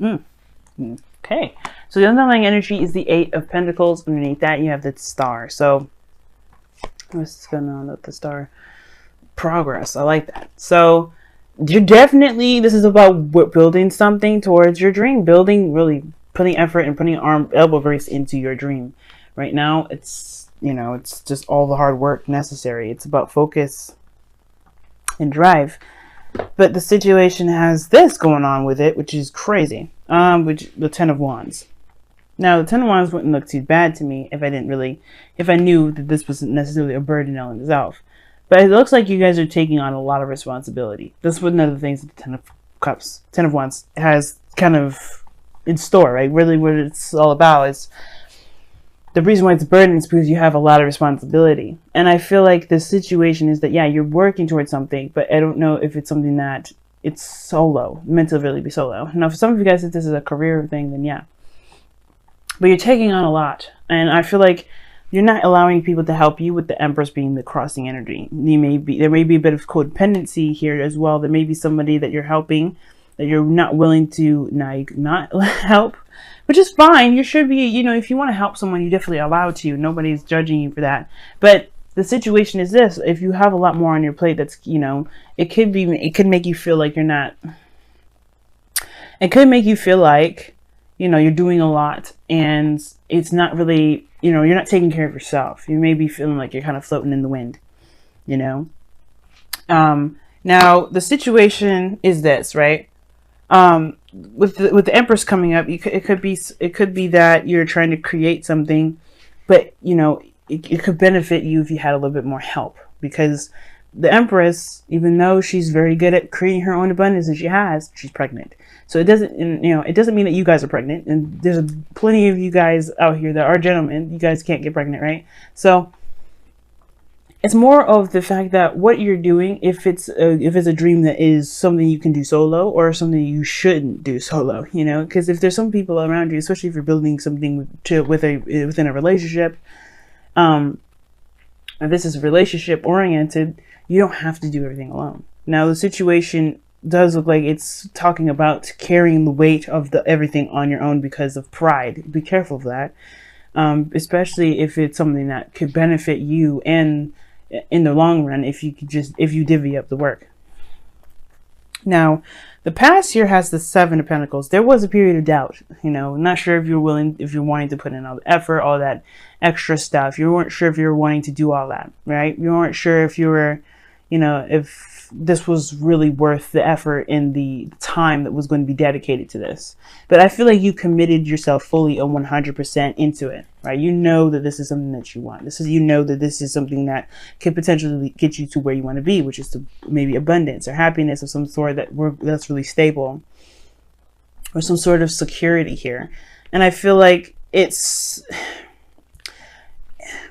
Mm. Okay. So the underlying energy is the Eight of Pentacles. Underneath that, you have the Star. So what's going on with the Star? Progress. I like that. So you're definitely, this is about building something towards your dream. Building, really putting effort and putting elbow grease into your dream. Right now, it's, it's just all the hard work necessary. It's about focus and drive. But the situation has this going on with it, which is crazy. Which the Ten of Wands. Now, the Ten of Wands wouldn't look too bad to me if I knew that this wasn't necessarily a burden on itself. But it looks like you guys are taking on a lot of responsibility. That's one of the things that the Ten of Wands has kind of in store, right? Really what it's all about is the reason why it's a burden is because you have a lot of responsibility. And I feel like the situation is that, yeah, you're working towards something, but I don't know if it's something that it's solo, meant to really be solo. Now, for some of you guys, if this is a career thing, then yeah. But you're taking on a lot. And I feel like you're not allowing people to help you, with the Empress being the crossing energy. There may be a bit of codependency here as well. There may be somebody that you're helping that you're not willing to not help, which is fine. You should be, if you want to help someone, you're definitely allowed to. Nobody's judging you for that. But the situation is this: if you have a lot more on your plate, that's, it could make you feel like you're not. It could make you feel like, you're doing a lot, and it's not really, you're not taking care of yourself. You may be feeling like you're kind of floating in the wind, Now the situation is this, right? With the Empress coming up, it could be that you're trying to create something, but it could benefit you if you had a little bit more help, because the Empress, even though she's very good at creating her own abundance, and she's pregnant. So it doesn't mean that you guys are pregnant, and there's plenty of you guys out here that are gentlemen. You guys can't get pregnant, right? So it's more of the fact that what you're doing, if it's a dream that is something you can do solo, or something you shouldn't do solo, because if there's some people around you, especially if you're building something within a relationship, if this is relationship oriented, you don't have to do everything alone. Now the situation does look like it's talking about carrying the weight of the everything on your own because of pride. Be careful of that, especially if it's something that could benefit you and in the long run, if you divvy up the work. Now, the past here has the Seven of Pentacles. There was a period of doubt, not sure if you're wanting to put in all the effort, all that extra stuff. You weren't sure if you were wanting to do all that, right? You weren't sure if you were, if this was really worth the effort and the time that was going to be dedicated to this. But I feel like you committed yourself fully and 100% into it, right? You know that this is something that you want. That this is something that could potentially get you to where you want to be, which is to maybe abundance or happiness of some sort that's really stable, or some sort of security here. And I feel like it's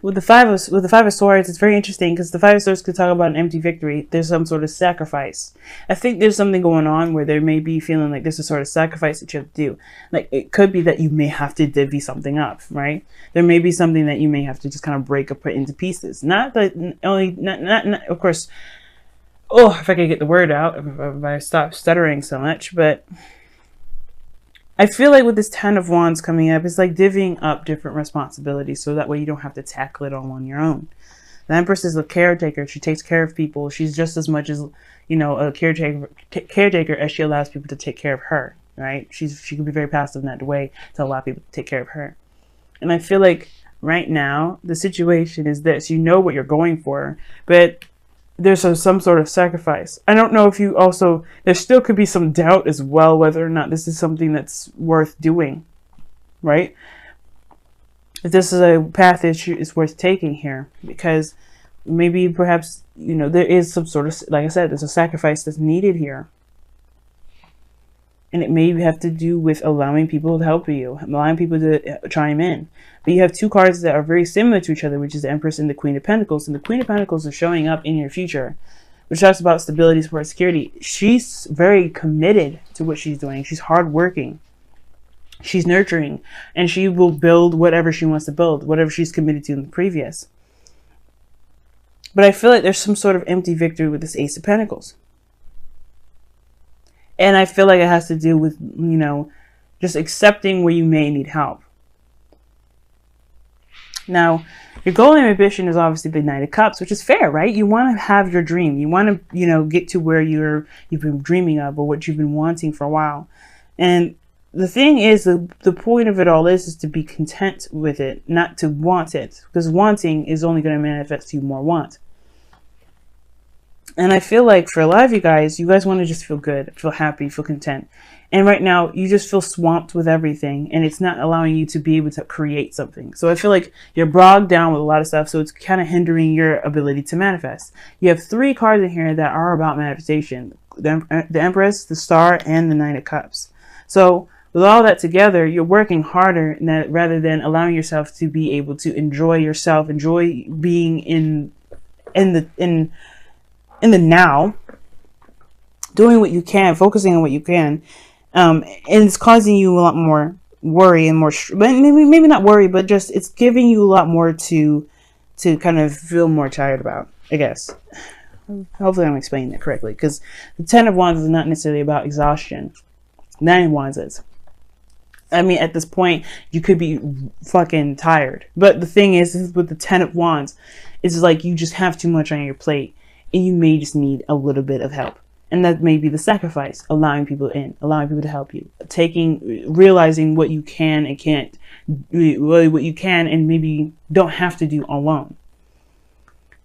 with the Five of Swords, it's very interesting because the Five of Swords could talk about an empty victory. There's some sort of sacrifice. I think there's something going on where there may be feeling like there's a sort of sacrifice that you have to do. Like, it could be that you may have to divvy something up, right? There may be something that you may have to just kind of break or put into pieces. Not of course. Oh, if I could get the word out, if I stop stuttering so much, but I feel like with this Ten of Wands coming up, it's like divvying up different responsibilities so that way you don't have to tackle it all on your own. The Empress is a caretaker. She takes care of people. She's just as much as, a caretaker as she allows people to take care of her, right? She can be very passive in that way to allow people to take care of her. And I feel like right now, the situation is this. You know what you're going for, but there's some sort of sacrifice. I don't know if there still could be some doubt as well, whether or not this is something that's worth doing, right? If this is a path that is worth taking here, because maybe perhaps, there is some sort of, like I said, there's a sacrifice that's needed here. And it may have to do with allowing people to help you, allowing people to chime in. But you have two cards that are very similar to each other, which is the Empress and the Queen of Pentacles. And the Queen of Pentacles is showing up in your future, which talks about stability, support, security. She's very committed to what she's doing. She's hardworking. She's nurturing. And she will build whatever she wants to build, whatever she's committed to in the previous. But I feel like there's some sort of empty victory with this Ace of Pentacles. And I feel like it has to do with, just accepting where you may need help. Now, your goal and ambition is obviously the Knight of Cups, which is fair, right? You want to have your dream. You want to, get to where you've been dreaming of, or what you've been wanting for a while. And the thing is, the point of it all is to be content with it, not to want it, because wanting is only going to manifest you more want. And I feel like for a lot of you guys want to just feel good, feel happy, feel content. And right now you just feel swamped with everything, and it's not allowing you to be able to create something. So I feel like you're bogged down with a lot of stuff. So it's kind of hindering your ability to manifest. You have 3 cards in here that are about manifestation: the Empress, the Star, and the Nine of Cups. So with all that together, you're working harder rather than allowing yourself to be able to enjoy yourself, enjoy being in the now, doing what you can, focusing on what you can. And it's causing you a lot more worry and more, maybe not worry, but just it's giving you a lot more to kind of feel more tired about, I guess. Hopefully I'm explaining that correctly, because the 10 of Wands is not necessarily about exhaustion. 9 of Wands is. I mean, at this point, you could be fucking tired. But the thing is with the 10 of Wands, it's like you just have too much on your plate, and you may just need a little bit of help. And that may be the sacrifice, allowing people in, allowing people to help you, realizing what you can and can't, really what you can and maybe don't have to do alone.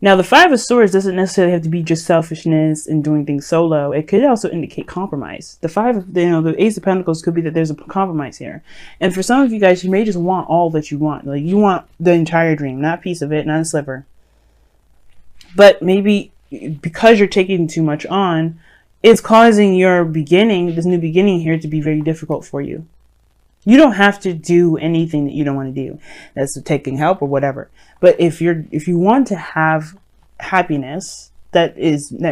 Now, the 5 of Swords doesn't necessarily have to be just selfishness and doing things solo. It could also indicate compromise. The Ace of Pentacles could be that there's a compromise here. And for some of you guys, you may just want all that you want. Like, you want the entire dream, not a piece of it, not a sliver. But maybe because you're taking too much on, it's causing this new beginning here, to be very difficult for you. You don't have to do anything that you don't want to do. That's taking help or whatever. But if you want to have happiness that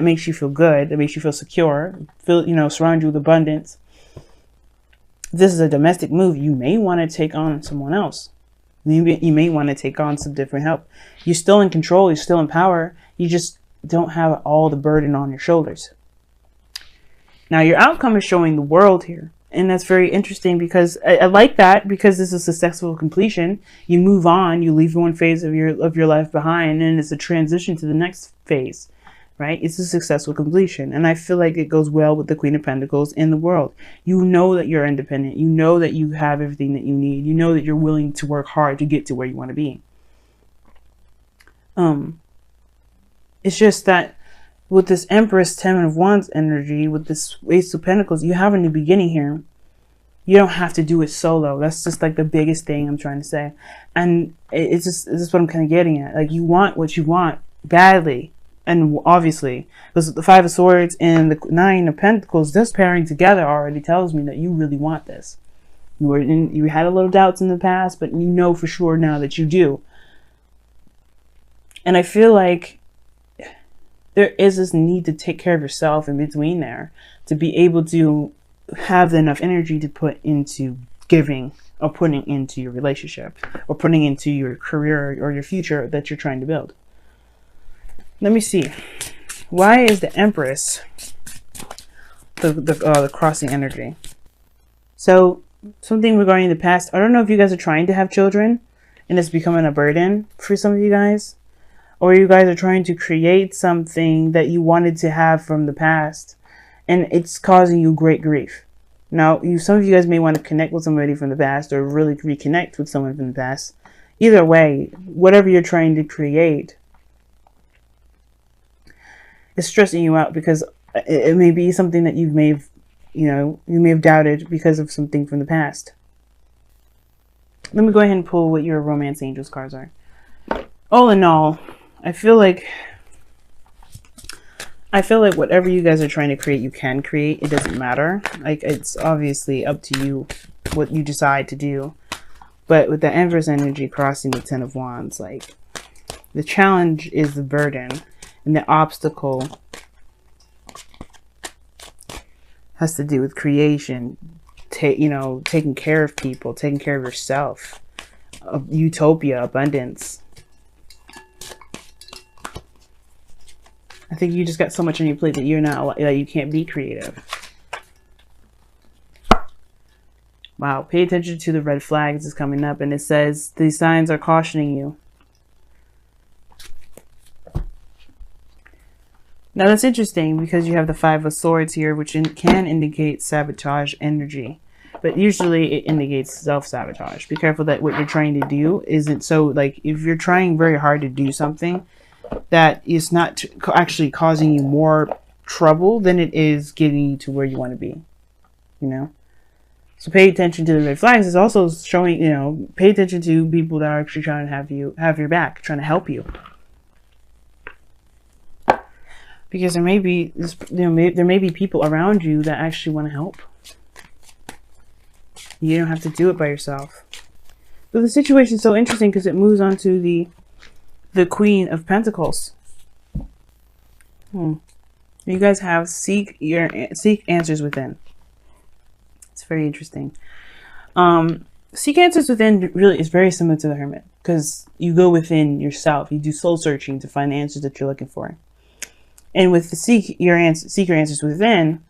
makes you feel good, that makes you feel secure, surround you with abundance. If this is a domestic move, you may want to take on someone else. You may want to take on some different help. You're still in control. You're still in power. You just don't have all the burden on your shoulders. Now, your outcome is showing the World here. And that's very interesting, because I like that, because this is a successful completion. You move on, you leave one phase of your life behind, and it's a transition to the next phase, right? It's a successful completion. And I feel like it goes well with the Queen of Pentacles in the World. You know that you're independent. You know that you have everything that you need. You know that you're willing to work hard to get to where you want to be. It's just that with this Empress, 10 of Wands energy, with this Ace of Pentacles, you have a new beginning here. You don't have to do it solo. That's just like the biggest thing I'm trying to say. And it's just what I'm kind of getting at. Like, you want what you want badly. And obviously, because the 5 of Swords and the 9 of Pentacles, this pairing together already tells me that you really want this. You had a little doubts in the past, but you know for sure now that you do. And I feel like there is this need to take care of yourself in between there, to be able to have enough energy to put into giving, or putting into your relationship, or putting into your career or your future that you're trying to build. Let me see. Why is the Empress the crossing energy? So something regarding the past. I don't know if you guys are trying to have children and it's becoming a burden for some of you guys. Or you guys are trying to create something that you wanted to have from the past, and it's causing you great grief. Now, some of you guys may want to connect with somebody from the past, or really reconnect with someone from the past. Either way, whatever you're trying to create is stressing you out, because it may be something that you may have doubted because of something from the past. Let me go ahead and pull what your Romance Angels cards are. All in all, I feel like whatever you guys are trying to create, you can create. It doesn't matter. Like, it's obviously up to you what you decide to do. But with the Empress energy crossing the 10 of Wands, like, the challenge is the burden, and the obstacle has to do with creation, taking care of people, taking care of yourself, utopia, abundance. I think you just got so much on your plate that you can't be creative. Wow. Pay attention to the red flags is coming up, and it says these signs are cautioning you. Now that's interesting because you have the Five of Swords here, which can indicate sabotage energy. But usually it indicates self-sabotage. Be careful that what you're trying to do isn't so, like, if you're trying very hard to do something that is not actually causing you more trouble than it is getting you to where you want to be, you know? So pay attention to the red flags. Is also showing, you know, pay attention to people that are actually trying to have your back, trying to help you. Because there may be, you know, there may be people around you that actually want to help. You don't have to do it by yourself. But the situation is so interesting because it moves on to the Queen of Pentacles. You guys have seek answers within. It's very interesting. Seek answers within really is very similar to the Hermit, because you go within yourself. You do soul searching to find the answers that you're looking for. And with the seek your answers within,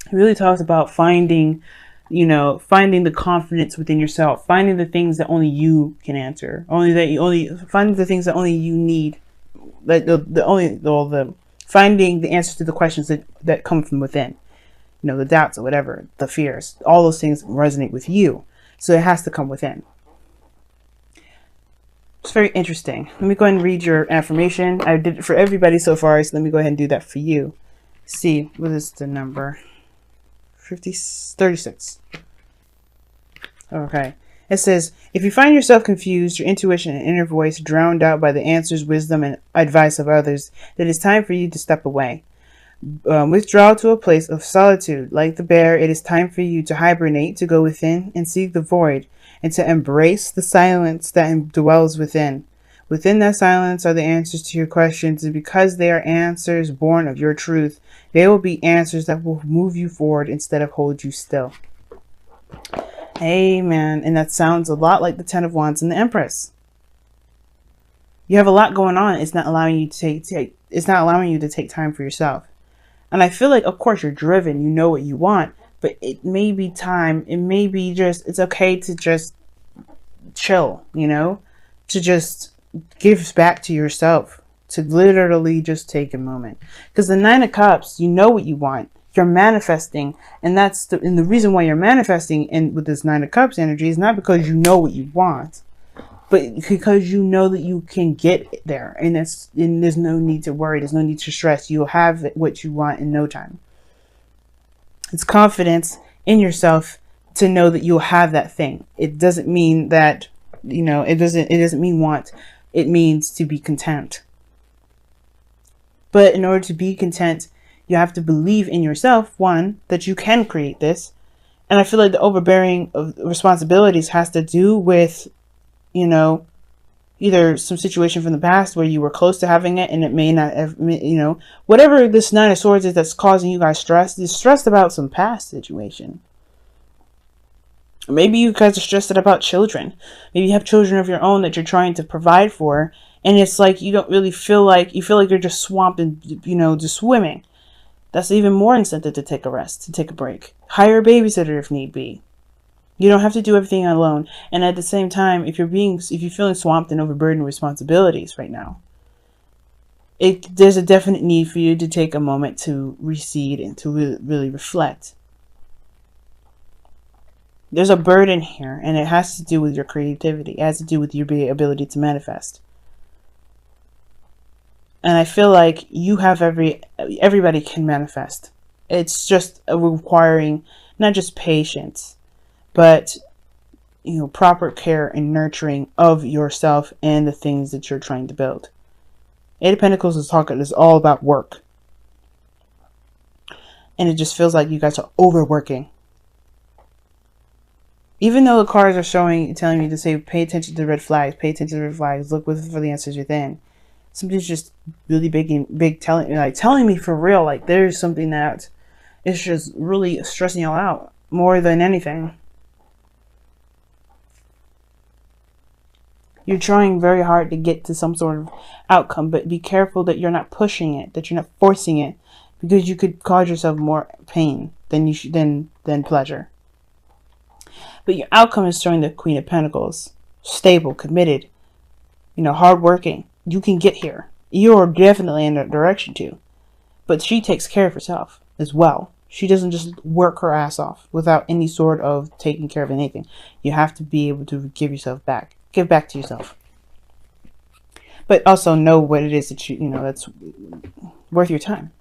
it really talks about finding, you know, finding the confidence within yourself, finding the things that only you can answer, finding the things that only you need, finding the answers to the questions that come from within, you know, the doubts or whatever, the fears, all those things resonate with you. So it has to come within. It's very interesting. Let me go ahead and read your affirmation. I did it for everybody so far, so let me go ahead and do that for you. See, what is the number? 36. Okay. It says, if you find yourself confused, your intuition and inner voice drowned out by the answers, wisdom, and advice of others, then it's time for you to step away. Withdraw to a place of solitude. Like the bear, it is time for you to hibernate, to go within and seek the void, and to embrace the silence that dwells within. Within that silence are the answers to your questions, and because they are answers born of your truth, they will be answers that will move you forward instead of hold you still. Amen. And that sounds a lot like the Ten of Wands and the Empress. You have a lot going on. It's not allowing you to take time for yourself. And I feel like, of course, you're driven. You know what you want, but it may be time. It may be it's okay to just chill, you know, to just give back to yourself, to literally just take a moment. Because the Nine of Cups, you know what you want. You're manifesting, and the reason why you're manifesting and with this Nine of Cups energy is not because you know what you want, but because you know that you can get there, and there's no need to worry, there's no need to stress. You'll have what you want in no time. It's confidence in yourself to know that you'll have that thing. It doesn't mean that, you know, it doesn't mean want. It means to be content. But in order to be content, you have to believe in yourself, one, that you can create this. And I feel like the overbearing of responsibilities has to do with, you know, either some situation from the past where you were close to having it and it may not have, you know, whatever this Nine of Swords is that's causing you guys stress, you're stressed about some past situation. Maybe you guys are stressed about children. Maybe you have children of your own that you're trying to provide for, and it's like you don't really feel like, you feel like you're just swamped and, you know, just swimming. That's even more incentive to take a rest, to take a break. Hire a babysitter if need be. You don't have to do everything alone. And at the same time, if you're feeling swamped and overburdened with responsibilities right now, there's a definite need for you to take a moment to recede and to really reflect. There's a burden here, and it has to do with your creativity. It has to do with your ability to manifest. And I feel like you have everybody can manifest. It's just requiring not just patience, but, you know, proper care and nurturing of yourself and the things that you're trying to build. Eight of Pentacles is all about work. And it just feels like you guys are overworking. Even though the cards are telling me to say, pay attention to the red flags, pay attention to the red flags, look for the answers within. Something's just really big telling me for real, like there's something that is just really stressing y'all out more than anything. You're trying very hard to get to some sort of outcome, but be careful that you're not pushing it, that you're not forcing it, because you could cause yourself more pain than pleasure. But your outcome is showing the Queen of Pentacles. Stable, committed, hardworking. You can get here. You're definitely in that direction too. But she takes care of herself as well. She doesn't just work her ass off without any sort of taking care of anything. You have to be able to give yourself back. Give back to yourself. But also know what it is that that's worth your time.